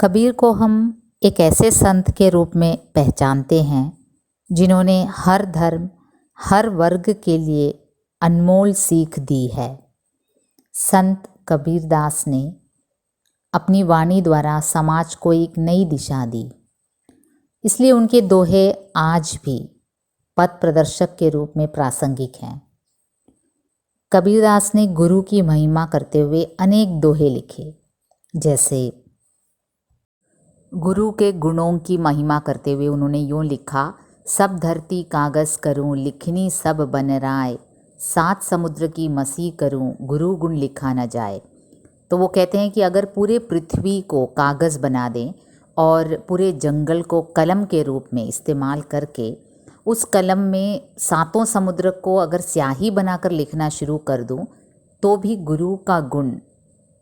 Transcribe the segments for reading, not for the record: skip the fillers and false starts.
कबीर को हम एक ऐसे संत के रूप में पहचानते हैं जिन्होंने हर धर्म, हर वर्ग के लिए अनमोल सीख दी है। संत कबीरदास ने अपनी वाणी द्वारा समाज को एक नई दिशा दी, इसलिए उनके दोहे आज भी पथ प्रदर्शक के रूप में प्रासंगिक हैं। कबीरदास ने गुरु की महिमा करते हुए अनेक दोहे लिखे, जैसे गुरु के गुणों की महिमा करते हुए उन्होंने यूँ लिखा, सब धरती कागज़ करूं, लिखनी सब बन राय, सात समुद्र की मसी करूं, गुरु गुण लिखा न जाए। तो वो कहते हैं कि अगर पूरे पृथ्वी को कागज़ बना दें और पूरे जंगल को कलम के रूप में इस्तेमाल करके उस कलम में सातों समुद्र को अगर स्याही बनाकर लिखना शुरू कर दूं तो भी गुरु का गुण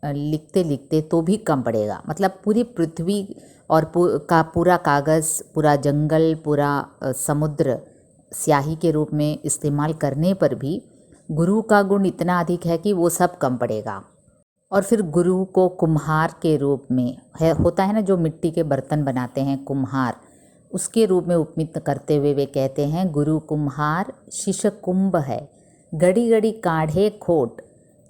लिखते लिखते तो भी कम पड़ेगा। मतलब पूरी पृथ्वी और पूरा कागज़, पूरा जंगल, पूरा समुद्र स्याही के रूप में इस्तेमाल करने पर भी गुरु का गुण इतना अधिक है कि वो सब कम पड़ेगा। और फिर गुरु को कुम्हार के रूप में होता है ना, जो मिट्टी के बर्तन बनाते हैं कुम्हार, उसके रूप में उपमित करते हुए वे कहते हैं, गुरु कुम्हार शिष्य कुंभ है, गड़ी गड़ी काढ़े खोट,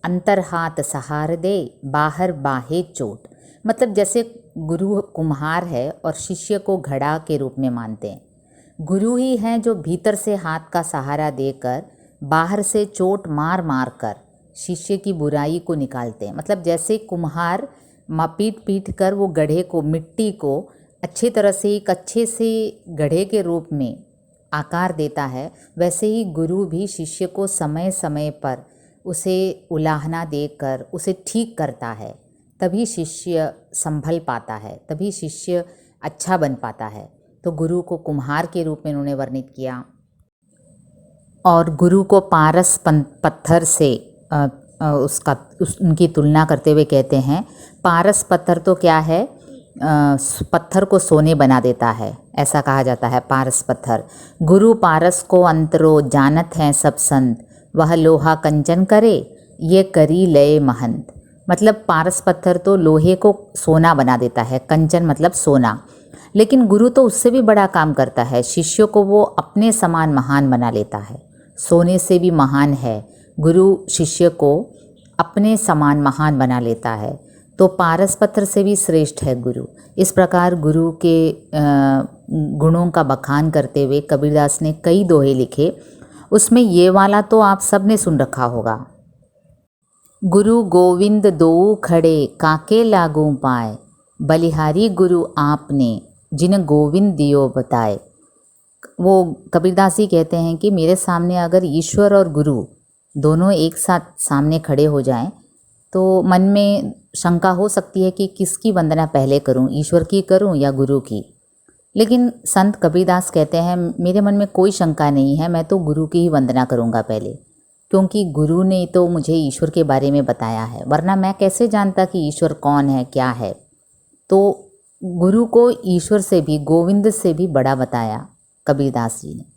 अंतर हाथ सहार दे, बाहर बाहे चोट। मतलब जैसे गुरु कुम्हार है और शिष्य को घड़ा के रूप में मानते हैं। गुरु ही हैं जो भीतर से हाथ का सहारा देकर बाहर से चोट मार मार कर शिष्य की बुराई को निकालते हैं। मतलब जैसे कुम्हार पीट पीट कर वो गढ़े को, मिट्टी को अच्छी तरह से एक अच्छे से गढ़े के रूप में आकार देता है, वैसे ही गुरु भी शिष्य को समय समय पर उसे उलाहना देकर उसे ठीक करता है, तभी शिष्य संभल पाता है, तभी शिष्य अच्छा बन पाता है। तो गुरु को कुम्हार के रूप में उन्होंने वर्णित किया। और गुरु को पारस पत्थर से उनकी तुलना करते हुए कहते हैं, पारस पत्थर तो क्या है, पत्थर को सोने बना देता है, ऐसा कहा जाता है पारस पत्थर। गुरु पारस को अंतरो जानत हैं सब संत, वह लोहा कंचन करे ये करी लय महंत। मतलब पारस पत्थर तो लोहे को सोना बना देता है, कंचन मतलब सोना, लेकिन गुरु तो उससे भी बड़ा काम करता है, शिष्यों को वो अपने समान महान बना लेता है। सोने से भी महान है, गुरु शिष्य को अपने समान महान बना लेता है, तो पारस पत्थर से भी श्रेष्ठ है गुरु। इस प्रकार गुरु के गुणों का बखान करते हुए कबीरदास ने कई दोहे लिखे। उसमें ये वाला तो आप सब ने सुन रखा होगा, गुरु गोविंद दो खड़े काके लागू पाए, बलिहारी गुरु आपने जिन गोविंद दियो बताए। वो कबीरदास जी कहते हैं कि मेरे सामने अगर ईश्वर और गुरु दोनों एक साथ सामने खड़े हो जाएं तो मन में शंका हो सकती है कि किसकी वंदना पहले करूं, ईश्वर की करूं या गुरु की। लेकिन संत कबीरदास कहते हैं, मेरे मन में कोई शंका नहीं है, मैं तो गुरु की ही वंदना करूंगा पहले, क्योंकि गुरु ने तो मुझे ईश्वर के बारे में बताया है, वरना मैं कैसे जानता कि ईश्वर कौन है, क्या है। तो गुरु को ईश्वर से भी, गोविंद से भी बड़ा बताया कबीरदास जी ने।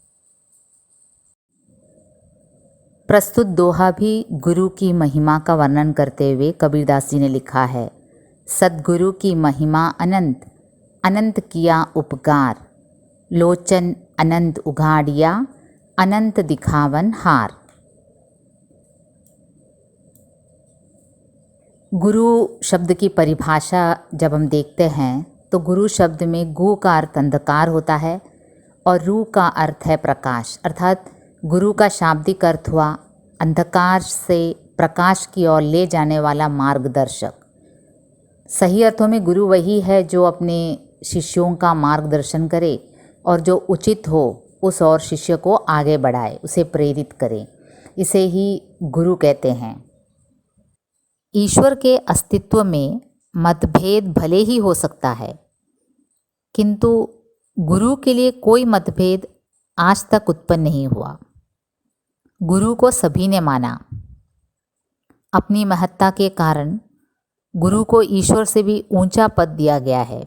प्रस्तुत दोहा भी गुरु की महिमा का वर्णन करते हुए कबीरदास जी ने लिखा है, सद्गुरु की महिमा अनंत, अनंत किया उपकार, लोचन अनंत उघाड़िया, अनंत दिखावन हार। गुरु शब्द की परिभाषा जब हम देखते हैं तो गुरु शब्द में गु का अर्थ अंधकार होता है और रू का अर्थ है प्रकाश। अर्थात गुरु का शाब्दिक अर्थ हुआ अंधकार से प्रकाश की ओर ले जाने वाला मार्गदर्शक। सही अर्थों में गुरु वही है जो अपने शिष्यों का मार्गदर्शन करे और जो उचित हो उस और शिष्य को आगे बढ़ाए, उसे प्रेरित करे, इसे ही गुरु कहते हैं। ईश्वर के अस्तित्व में मतभेद भले ही हो सकता है, किंतु गुरु के लिए कोई मतभेद आज तक उत्पन्न नहीं हुआ। गुरु को सभी ने माना। अपनी महत्ता के कारण गुरु को ईश्वर से भी ऊंचा पद दिया गया है।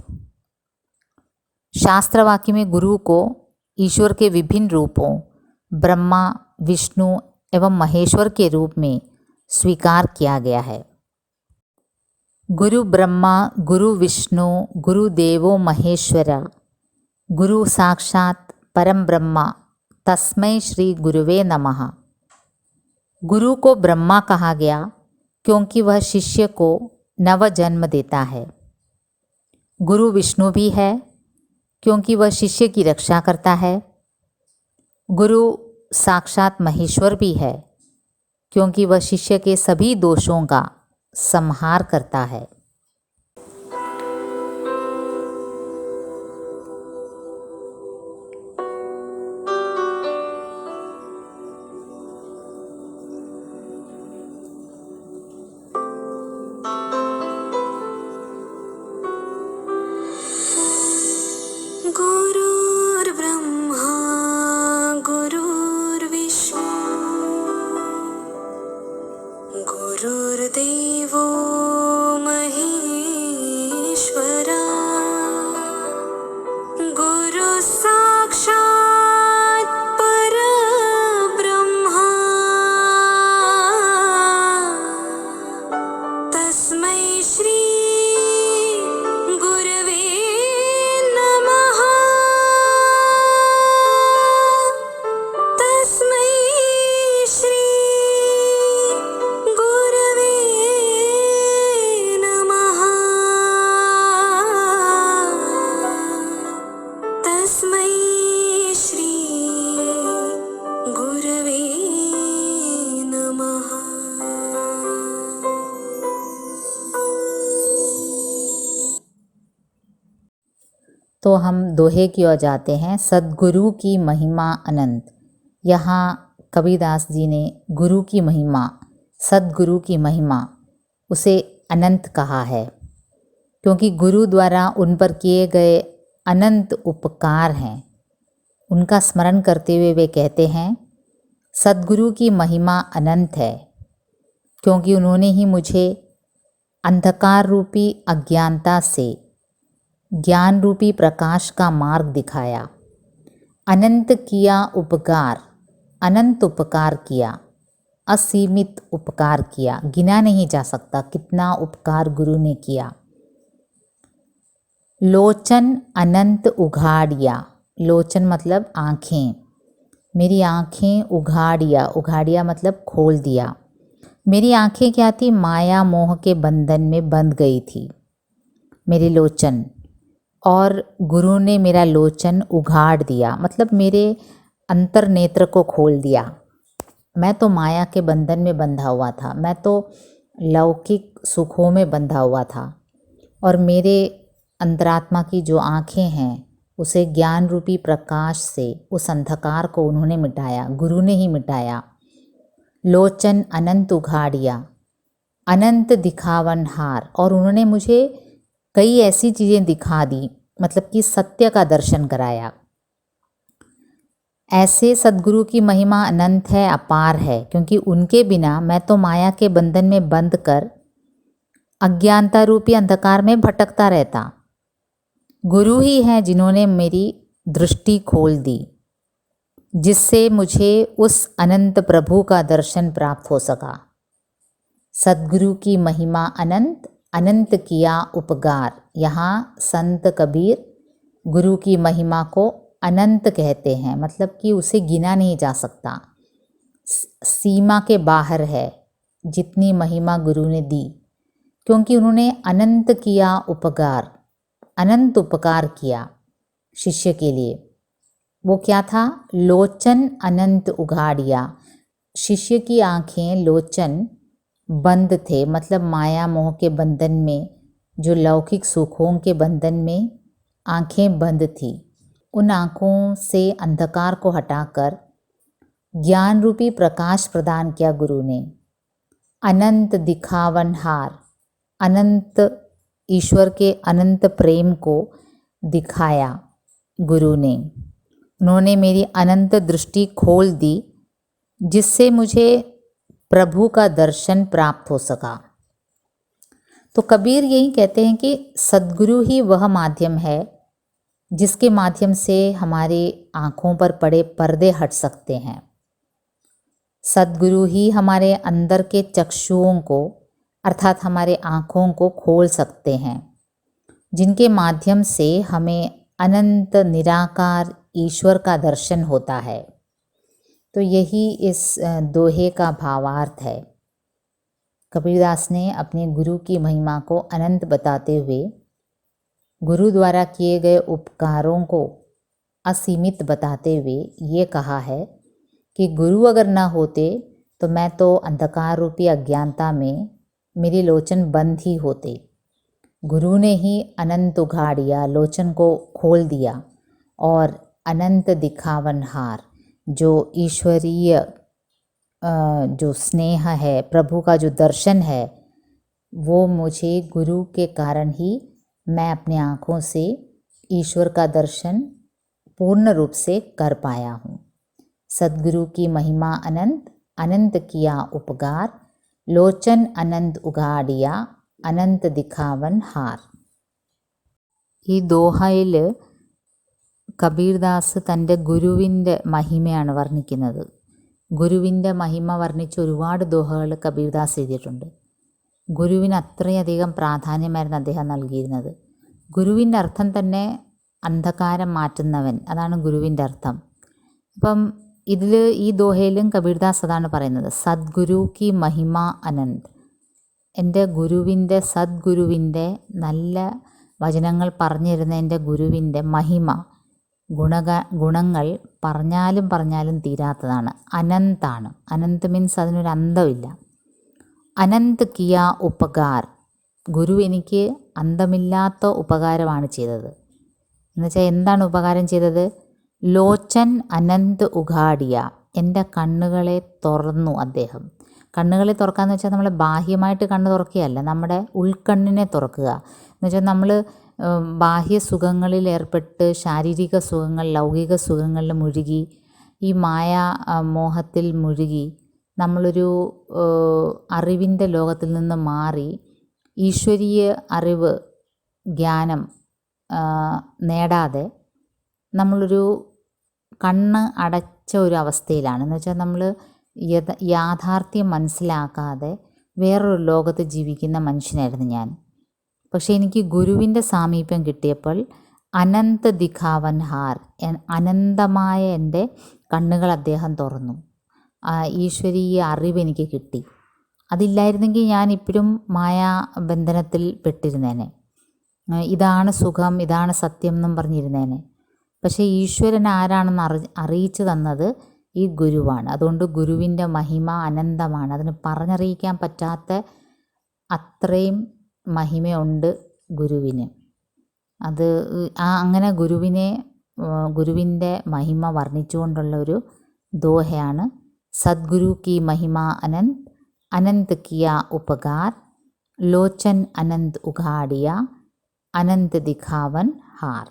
शास्त्र वाक्य में गुरु को ईश्वर के विभिन्न रूपों ब्रह्मा, विष्णु एवं महेश्वर के रूप में स्वीकार किया गया है। गुरु ब्रह्मा गुरु विष्णु गुरु देवो महेश्वरा गुरु साक्षात परम ब्रह्मा तस्मै श्री गुरुवे नमः। गुरु को ब्रह्मा कहा गया क्योंकि वह शिष्य को नव जन्म देता है। गुरु विष्णु भी है क्योंकि वह शिष्य की रक्षा करता है। गुरु साक्षात महेश्वर भी है क्योंकि वह शिष्य के सभी दोषों का संहार करता है। गुरुर्ब्रह्मा गुरुर्विष्णु गुरुर्देवो महेश्वरा गुरु साक्षात् परब्रह्मा तस्मै श्री गुरवे नमः। तस्मै श्री गुरवे नमः। तस्मै श्री गुरवे नमः। तो हम दोहे की ओर जाते हैं। सद्गुरु की महिमा अनंत। यहाँ कबीरदास जी ने गुरु की महिमा, सद्गुरु की महिमा, उसे अनंत कहा है क्योंकि गुरु द्वारा उन पर किए गए अनंत उपकार हैं। उनका स्मरण करते हुए वे कहते हैं सद्गुरु की महिमा अनंत है क्योंकि उन्होंने ही मुझे अंधकार रूपी अज्ञानता से ज्ञान रूपी प्रकाश का मार्ग दिखाया। अनंत किया उपकार, अनंत उपकार किया, असीमित उपकार किया, गिना नहीं जा सकता कितना उपकार गुरु ने किया। लोचन अनंत उघाड़िया, लोचन मतलब आँखें, मेरी आँखें उघाड़िया, उघाड़िया मतलब खोल दिया। मेरी आँखें क्या थी? माया मोह के बंधन में बंध गई थी मेरी लोचन, और गुरु ने मेरा लोचन उघाड़ दिया, मतलब मेरे अंतर नेत्र को खोल दिया। मैं तो माया के बंधन में बंधा हुआ था, मैं तो लौकिक सुखों में बंधा हुआ था, और मेरे अंतरात्मा की जो आँखें हैं उसे ज्ञान रूपी प्रकाश से उस अंधकार को उन्होंने मिटाया, गुरु ने ही मिटाया। लोचन अनंत उघाड़िया, अनंत दिखावनहार, और उन्होंने मुझे कई ऐसी चीज़ें दिखा दी, मतलब कि सत्य का दर्शन कराया। ऐसे सद्गुरु की महिमा अनंत है, अपार है, क्योंकि उनके बिना मैं तो माया के बंधन में बंध कर अज्ञानता रूपी अंधकार में भटकता रहता। गुरु ही हैं जिन्होंने मेरी दृष्टि खोल दी, जिससे मुझे उस अनंत प्रभु का दर्शन प्राप्त हो सका। सद्गुरु की महिमा अनंत, अनंत किया उपकार। यहाँ संत कबीर गुरु की महिमा को अनंत कहते हैं, मतलब कि उसे गिना नहीं जा सकता, सीमा के बाहर है जितनी महिमा गुरु ने दी, क्योंकि उन्होंने अनंत किया उपकार, अनंत उपकार किया शिष्य के लिए। वो क्या था? लोचन अनंत उघाड़िया, शिष्य की आँखें, लोचन बंद थे, मतलब माया मोह के बंधन में, जो लौकिक सुखों के बंधन में आँखें बंद थी, उन आँखों से अंधकार को हटाकर ज्ञान रूपी प्रकाश प्रदान किया गुरु ने। अनंत दिखावनहार, अनंत ईश्वर के अनंत प्रेम को दिखाया गुरु ने। उन्होंने मेरी अनंत दृष्टि खोल दी, जिससे मुझे प्रभु का दर्शन प्राप्त हो सका। तो कबीर यही कहते हैं कि सद्गुरु ही वह माध्यम है जिसके माध्यम से हमारे आँखों पर पड़े पर्दे हट सकते हैं। सद्गुरु ही हमारे अंदर के चक्षुओं को अर्थात हमारे आँखों को खोल सकते हैं, जिनके माध्यम से हमें अनंत निराकार ईश्वर का दर्शन होता है। तो यही इस दोहे का भावार्थ है। कबीरदास ने अपने गुरु की महिमा को अनंत बताते हुए गुरु द्वारा किए गए उपकारों को असीमित बताते हुए ये कहा है कि गुरु अगर ना होते तो मैं तो अंधकार रूपी अज्ञानता में मेरे लोचन बंद ही होते। गुरु ने ही अनंत उघाड़िया, लोचन को खोल दिया और अनंत दिखावनहार जो ईश्वरीय जो स्नेह है, प्रभु का जो दर्शन है, वो मुझे गुरु के कारण ही मैं अपने आँखों से ईश्वर का दर्शन पूर्ण रूप से कर पाया हूँ। सद्गुरु की महिमा अनंत, अनंत किया उपकार, लोचन अनंत उघाड़िया, അനന്ത ദിഖാവൻ ഹാർ. ഈ ദോഹയിൽ കബീർദാസ് തൻ്റെ ഗുരുവിൻ്റെ മഹിമയാണ് വർണ്ണിക്കുന്നത്. ഗുരുവിൻ്റെ മഹിമ വർണ്ണിച്ച് ഒരുപാട് ദോഹകൾ കബീർദാസ് എഴുതിയിട്ടുണ്ട്. ഗുരുവിന് അത്രയധികം പ്രാധാന്യമായിരുന്നു അദ്ദേഹം നൽകിയിരുന്നത്. ഗുരുവിൻ്റെ അർത്ഥം തന്നെ അന്ധകാരം മാറ്റുന്നവൻ, അതാണ് ഗുരുവിൻ്റെ അർത്ഥം. അപ്പം ഇതിൽ ഈ ദോഹയിലും കബീർദാസ് അതാണ് പറയുന്നത്, സദ്ഗുരു കി മഹിമ അനന്ത്. എൻ്റെ ഗുരുവിൻ്റെ, സദ്ഗുരുവിൻ്റെ നല്ല വചനങ്ങൾ പറഞ്ഞു തരുന്ന എൻ്റെ ഗുരുവിൻ്റെ മഹിമ, ഗുണങ്ങൾ പറഞ്ഞാലും തീരാത്തതാണ്, അനന്താണ്. അനന്ത് മീൻസ് അതിനൊരു അന്തമില്ല. അനന്ത് കിയ ഉപകാർ, ഗുരു എനിക്ക് അന്തമില്ലാത്ത ഉപകാരമാണ് ചെയ്തത്. എന്നുവെച്ചാൽ എന്താണ് ഉപകാരം ചെയ്തത്? ലോചൻ അനന്ത് ഉഘാടിയ, എൻ്റെ കണ്ണുകളെ തുറന്നു അദ്ദേഹം. കണ്ണുകളെ തുറക്കാന്ന് വെച്ചാൽ നമ്മൾ ബാഹ്യമായിട്ട് കണ്ണ് തുറക്കുകയല്ല, നമ്മുടെ ഉൾക്കണ്ണിനെ തുറക്കുക. എന്നുവെച്ചാൽ നമ്മൾ ബാഹ്യ സുഖങ്ങളിൽ ഏർപ്പെട്ട് ശാരീരിക സുഖങ്ങൾ, ലൗകിക സുഖങ്ങളിൽ മുഴുകി, ഈ മായാ മോഹത്തിൽ മുഴുകി നമ്മളൊരു അറിവിൻ്റെ ലോകത്തിൽ നിന്ന് മാറി ഈശ്വരീയ അറിവ്, ജ്ഞാനം നേടാതെ നമ്മളൊരു കണ്ണ് അടച്ച ഒരു അവസ്ഥയിലാണ്. എന്ന് വെച്ചാൽ നമ്മൾ യാഥാർത്ഥ്യം മനസ്സിലാക്കാതെ വേറൊരു ലോകത്ത് ജീവിക്കുന്ന മനുഷ്യനായിരുന്നു ഞാൻ. പക്ഷേ എനിക്ക് ഗുരുവിൻ്റെ സാമീപ്യം കിട്ടിയപ്പോൾ അനന്ത ദിഖാവൻ ഹാർ, അനന്തമായ എൻ്റെ കണ്ണുകൾ അദ്ദേഹം തുറന്നു. ഈശ്വരീയ അറിവ് എനിക്ക് കിട്ടി. അതില്ലായിരുന്നെങ്കിൽ ഞാൻ ഇപ്പോഴും മായാബന്ധനത്തിൽ പെട്ടിരുന്നേനെ. ഇതാണ് സുഖം, ഇതാണ് സത്യം എന്നും പറഞ്ഞിരുന്നേനെ. പക്ഷേ ഈശ്വരൻ ആരാണെന്ന് അറിയിച്ചു തന്നത് ഈ ഗുരുവാണ്. അതുകൊണ്ട് ഗുരുവിൻ്റെ മഹിമ അനന്തമാണ്. അതിന് പറഞ്ഞറിയിക്കാൻ പറ്റാത്ത അത്രയും മഹിമയുണ്ട് ഗുരുവിന്. അത് അങ്ങനെ ഗുരുവിൻ്റെ മഹിമ വർണ്ണിച്ചുകൊണ്ടുള്ള ഒരു ദോഹയാണ് സദ്ഗുരു കി മഹിമ അനന്ത്, അനന്ത് കിയ ഉപകാർ, ലോചൻ അനന്ത് ഉഘാടിയ, അനന്ത് ദിഖാവൻ ഹാർ.